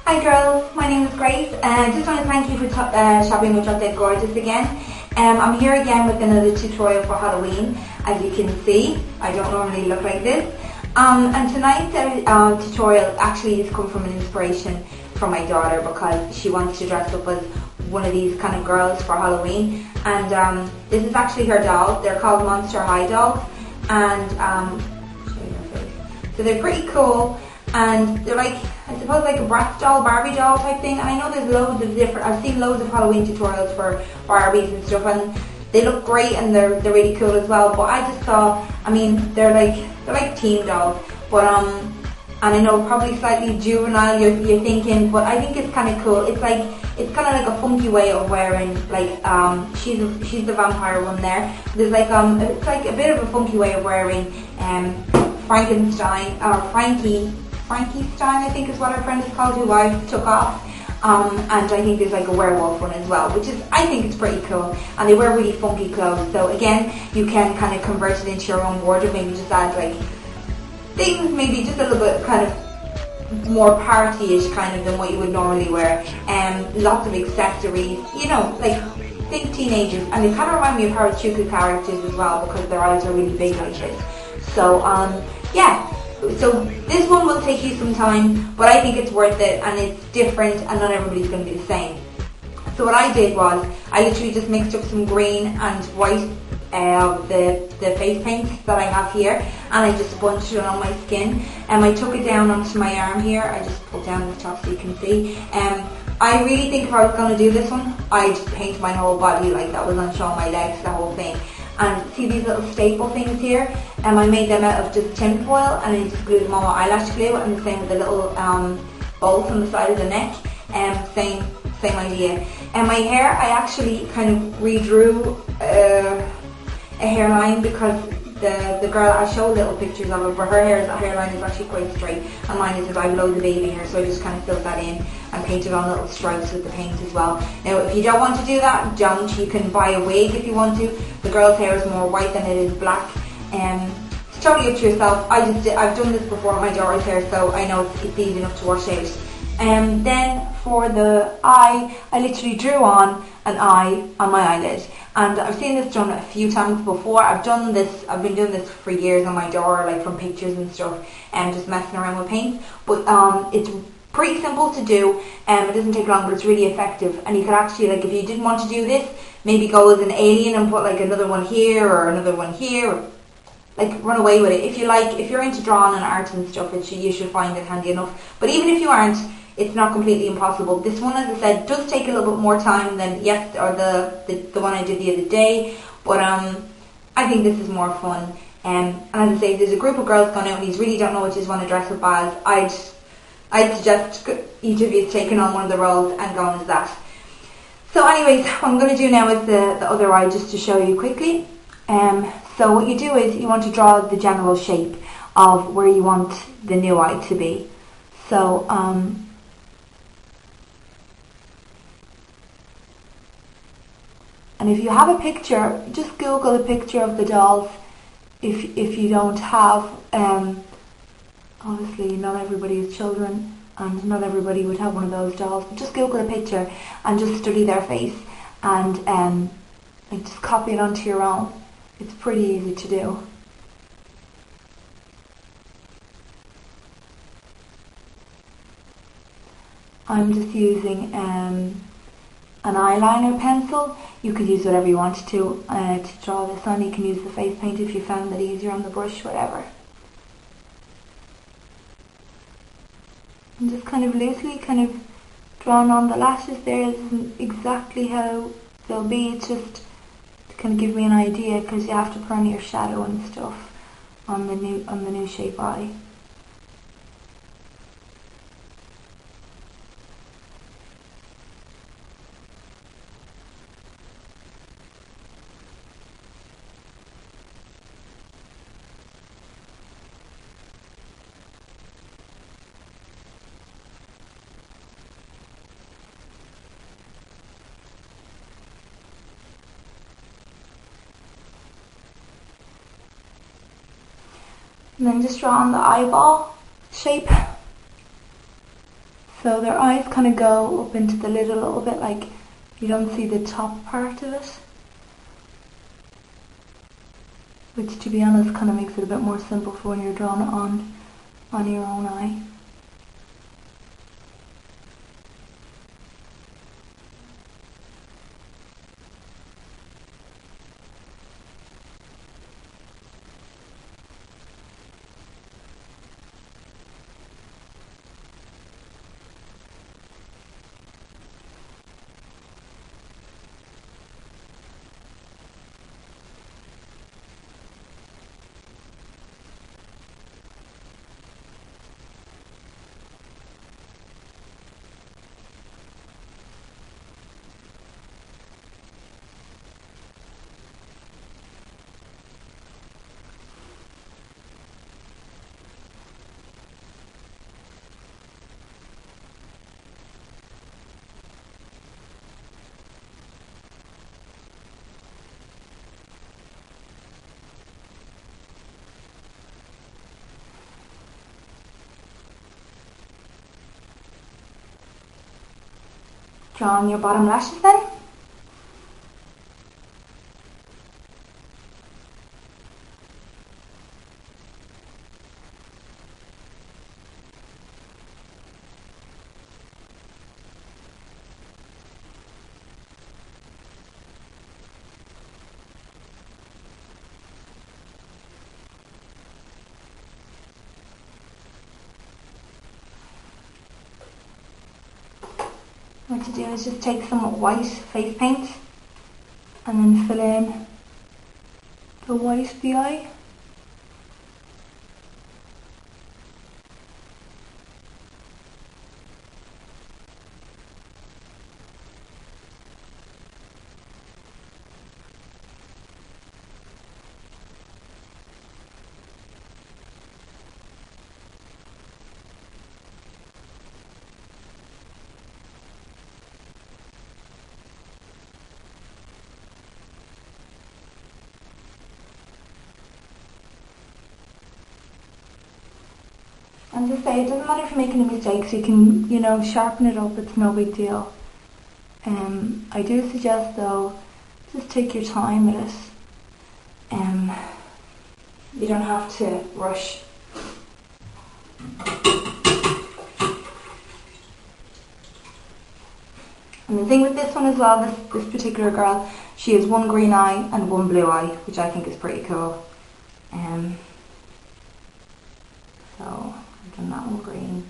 Hi girls, my name is Grace and I just want to thank you for shopping with Halloween GORJESS again. I'm here again with another tutorial for Halloween. As you can see, I don't normally look like this. And tonight's tutorial actually has come from an inspiration from my daughter because she wants to dress up as one of these kind of girls for Halloween. And this is actually her doll. They're called Monster High dolls. And show you her face. So they're pretty cool. And they're like, I suppose like a Bratz doll, Barbie doll type thing. And I know there's loads of different, I've seen loads of Halloween tutorials for Barbies and stuff, and they look great and they're really cool as well. But I just thought, I mean, they're like teen dolls. But and I know probably slightly juvenile you're thinking, but I think it's kind of cool. It's kind of like a funky way of wearing, like she's the vampire one there. There's like it's like a bit of a funky way of wearing Frankenstein or Frankie Stein, I think is what our friend is called, who I took off. And I think there's like a werewolf one as well, which is, I think it's pretty cool. And they wear really funky clothes. So again, you can kind of convert it into your own wardrobe. Maybe just add like things, maybe just a little bit kind of more party-ish kind of than what you would normally wear. Lots of accessories, you know, like think teenagers. And they kind of remind me of Harajuku characters as well because their eyes are really big like this. So yeah. So this one will take you some time, but I think it's worth it and it's different and not everybody's going to be the same. So what I did was, I literally just mixed up some green and white the face paint that I have here, and I just sponged it on my skin, and I took it down onto my arm here. I just pulled down the top so you can see. I really think if I was going to do this one, I'd paint my whole body like that was on show, my legs, the whole thing. And see these little staple things here? I made them out of just tin foil and I just glued them on with eyelash glue, and the same with the little bolts on the side of the neck. Same idea. And my hair, I actually kind of redrew a hairline because the girl, I show little pictures of her, but her hairline is actually quite straight, and mine is, I have loads of baby hair, so I just kind of filled that in and painted on little stripes with the paint as well. Now if you don't want to do that, don't. You can buy a wig if you want to. The girl's hair is more white than it is black. It's totally up to yourself. I've done this before with my daughter's hair, so I know it's easy enough to wash out. Then for the eye, I literally drew on an eye on my eyelid. And I've seen this done a few times before. I've been doing this for years on my daughter, like from pictures and stuff, and just messing around with paint. But it's pretty simple to do, it doesn't take long, but it's really effective. And you could actually, like, if you didn't want to do this, maybe go as an alien and put like another one here or another one here, or like run away with it. If you're into drawing and art and stuff, you should find it handy enough. But even if you aren't, it's not completely impossible. This one, as I said, does take a little bit more time than the one I did the other day, but I think this is more fun. And as I say, there's a group of girls going out and you really don't know what you want to dress up as. I'd suggest each of you taking on one of the roles and going as that. So anyways, what I'm going to do now is the other eye, just to show you quickly. So what you do is you want to draw the general shape of where you want the new eye to be. So and if you have a picture, just Google a picture of the dolls. If you don't have, obviously not everybody is children and not everybody would have one of those dolls, but just Google a picture and just study their face and like just copy it onto your own. It's pretty easy to do. I'm just using an eyeliner pencil. You could use whatever you want to draw this on. You can use the face paint if you found that easier on the brush, whatever. And just kind of loosely drawing on the lashes there. This isn't exactly how they'll be, it's just to kind of give me an idea, because you have to put on your shadow and stuff on the new shape eye. And then just draw on the eyeball shape. So their eyes kind of go up into the lid a little bit, like you don't see the top part of it. Which, to be honest, kind of makes it a bit more simple for when you're drawing it on your own eye. Draw on your bottom lashes then. What to do is just take some white face paint and then fill in the white of the eye. And just say, it doesn't matter if you're making any mistakes, you can, sharpen it up, it's no big deal. I do suggest though, just take your time with it. You don't have to rush. And the thing with this one as well, this particular girl, she has one green eye and one blue eye, which I think is pretty cool. So I've done that one green,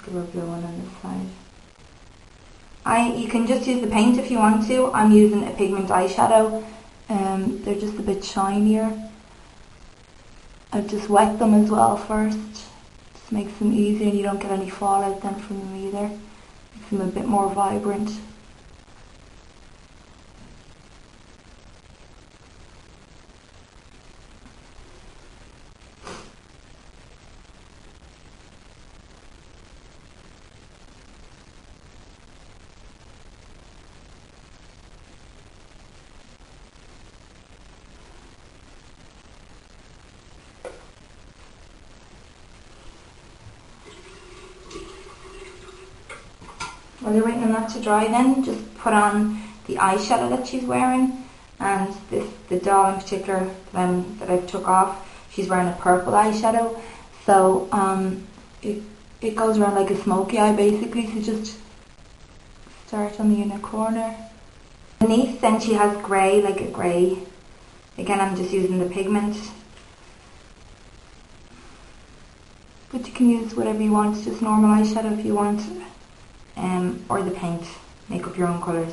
give her a blue one on this side. You can just use the paint if you want to. I'm using a pigment eyeshadow. They're just a bit shinier. I've just wet them as well first. Just makes them easier and you don't get any fallout then from them either. Makes them a bit more vibrant. While you're waiting on that to dry then, just put on the eyeshadow that she's wearing. And the doll in particular that I've took off, she's wearing a purple eyeshadow. So it goes around like a smoky eye basically, so just start on the inner corner. Beneath then she has grey, like a grey. Again, I'm just using the pigment. But you can use whatever you want, just normal eyeshadow if you want. Or the paint, make up your own colours.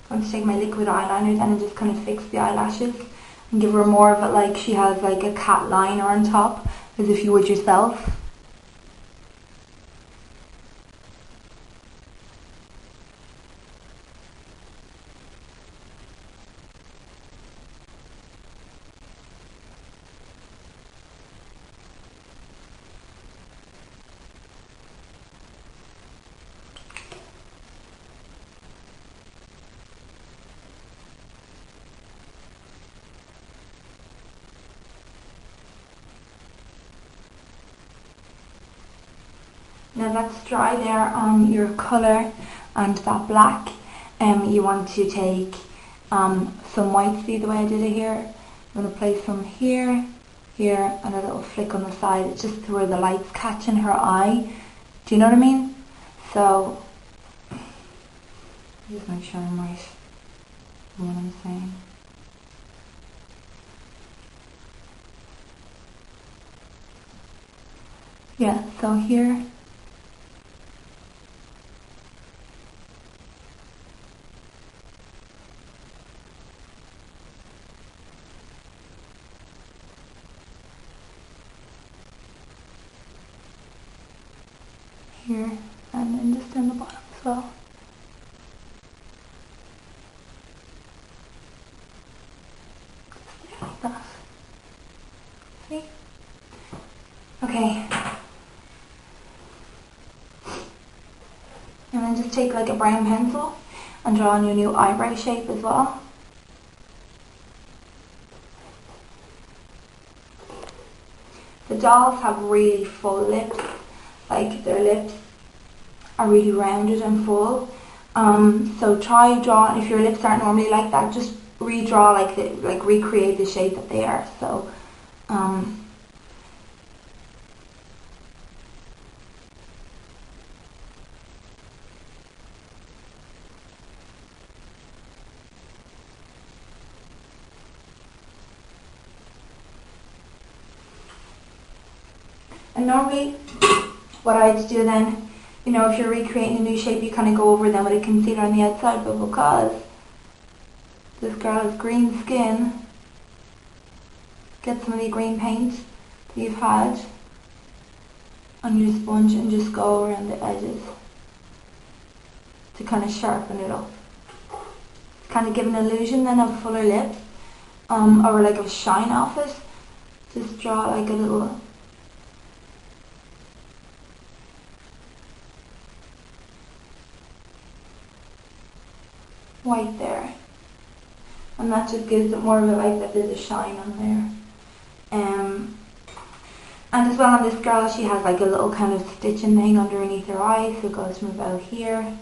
I'm going to take my liquid eyeliner then and just kind of fix the eyelashes and give her more of it like she has like a cat liner on top, as if you would yourself. Now that's dry there on your colour and that black. You want to take some white, see the way I did it here? I'm going to place some here, here, and a little flick on the side, just where the light's catching her eye. Do you know what I mean? So, just make sure I'm right in what I'm saying. Yeah, so here. Here, and then just down the bottom as well. Just like that. See? Okay. And then just take like a brown pencil and draw on your new eyebrow shape as well. The dolls have really full lips. Like their lips are really rounded and full. So try draw, if your lips aren't normally like that, just redraw like recreate the shape that they are. So and normally what I'd do then, you know, if you're recreating a new shape, you kind of go over them with a concealer on the outside, but because this girl has green skin, get some of the green paint that you've had on your sponge and just go around the edges to kind of sharpen it up. Kind of give an illusion then of fuller lips, or like a shine off it. Just draw like a little white there, and that just gives it more of a, like that there's a shine on there. And as well on this girl, she has like a little kind of stitching thing underneath her eye, so it goes from about here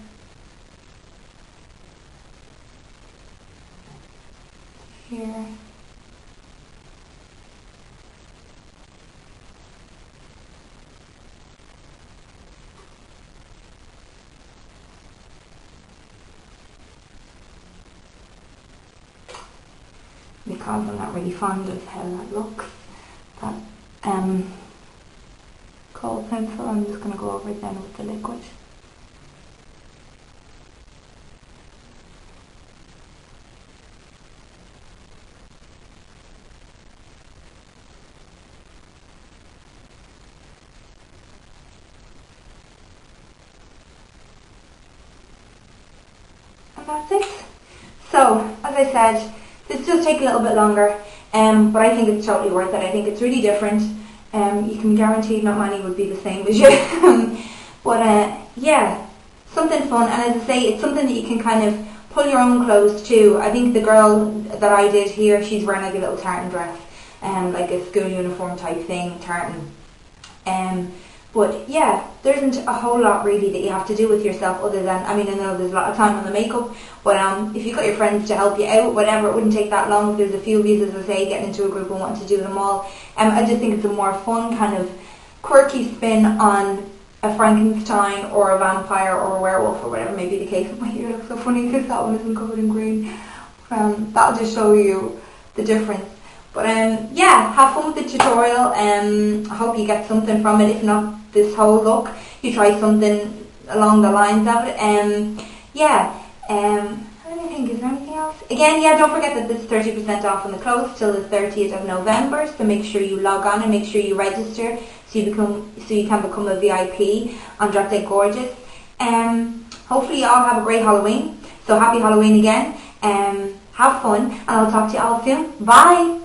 to here. Because I'm not really fond of how that looks, that Khol pencil, I'm just going to go over it then with the liquid. And that's it. So, as I said, this does take a little bit longer, but I think it's totally worth it. I think it's really different. You can guarantee not many would be the same as you. But yeah, something fun. And as I say, it's something that you can kind of pull your own clothes to. I think the girl that I did here, she's wearing like a little tartan dress, like a school uniform type thing, tartan. But yeah, there isn't a whole lot really that you have to do with yourself other than, I mean, I know there's a lot of time on the makeup, but if you've got your friends to help you out, whatever, it wouldn't take that long. If there's a few of you, as I say, getting into a group and wanting to do them all. I just think it's a more fun kind of quirky spin on a Frankenstein or a vampire or a werewolf or whatever may be the case. My ear looks so funny because that one isn't covered in green. That'll just show you the difference. But yeah, have fun with the tutorial. I hope you get something from it. If not this whole look, you try something along the lines of it. Yeah. What do you think? Is there anything else? Again, yeah, don't forget that this is 30% off on the clothes till the 30th of November. So make sure you log on and make sure you register so you can become a VIP on Drop Dead Gorgeous. Hopefully you all have a great Halloween. So happy Halloween again. Have fun, and I'll talk to you all soon. Bye.